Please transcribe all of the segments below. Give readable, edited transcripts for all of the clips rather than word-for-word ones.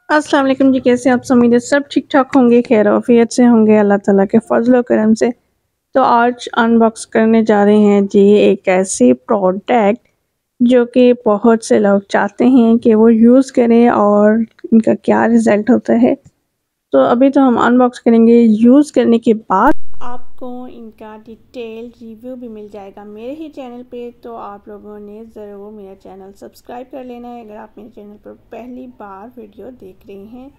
अस्सलाम वालेकुम जी। कैसे आप उम्मीद है सब ठीक ठाक होंगे, खैर आफियत से होंगे अल्लाह ताला के फजल करम से। तो आज अनबॉक्स करने जा रहे हैं जी एक ऐसी प्रोडक्ट जो कि बहुत से लोग चाहते हैं कि वो यूज़ करें और इनका क्या रिज़ल्ट होता है। तो अभी तो हम अनबॉक्स करेंगे, यूज़ करने के बाद आपको इनका डिटेल रिव्यू भी मिल जाएगा मेरे ही चैनल पे। तो आप लोगों ने ज़रूर मेरा चैनल सब्सक्राइब कर लेना है अगर आप मेरे चैनल पर पहली बार वीडियो देख रहे हैं।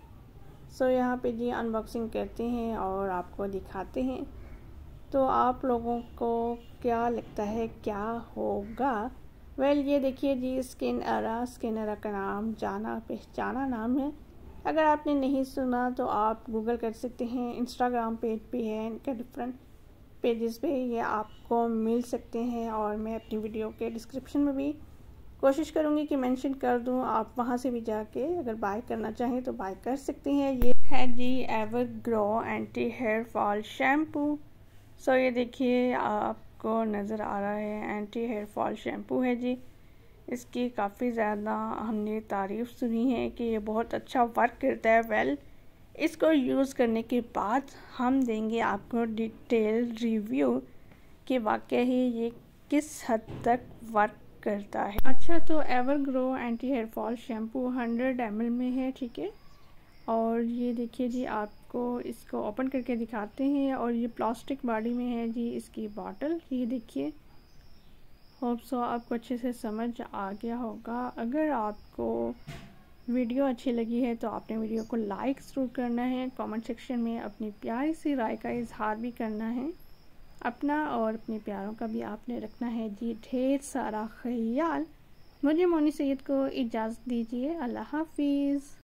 सो यहाँ पे जी अनबॉक्सिंग करते हैं और आपको दिखाते हैं। तो आप लोगों को क्या लगता है क्या होगा? ये देखिए जी, स्किनएरा का नाम जाना पहचाना नाम है। अगर आपने नहीं सुना तो आप गूगल कर सकते हैं, इंस्टाग्राम पेज पे है, इनका डिफरेंट पेजेस पे ये आपको मिल सकते हैं और मैं अपनी वीडियो के डिस्क्रिप्शन में भी कोशिश करूँगी कि मेंशन कर दूँ। आप वहाँ से भी जाके अगर बाय करना चाहें तो बाय कर सकते हैं। ये है जी एवरग्रो एंटी हेयर फॉल शैम्पू। सो ये देखिए आपको नज़र आ रहा है, एंटी हेयर फॉल शैम्पू है जी। इसकी काफ़ी ज़्यादा हमने तारीफ़ सुनी है कि ये बहुत अच्छा वर्क करता है। इसको यूज़ करने के बाद हम देंगे आपको डिटेल रिव्यू कि वाकई ही ये किस हद तक वर्क करता है। अच्छा, तो Evergrow anti hair fall shampoo 100 ml में है, ठीक है। और ये देखिए जी, आपको इसको ओपन करके दिखाते हैं और ये प्लास्टिक बॉडी में है जी इसकी बॉटल। ये देखिए, होप सो आपको अच्छे से समझ आ गया होगा। अगर आपको वीडियो अच्छी लगी है तो आपने वीडियो को लाइक ज़रूर करना है, कमेंट सेक्शन में अपनी प्यारी सी राय का इजहार भी करना है। अपना और अपने प्यारों का भी आपने रखना है जी ढेर सारा ख्याल। मुझे मोनी सैयद को इजाज़त दीजिए। अल्लाह हाफिज़।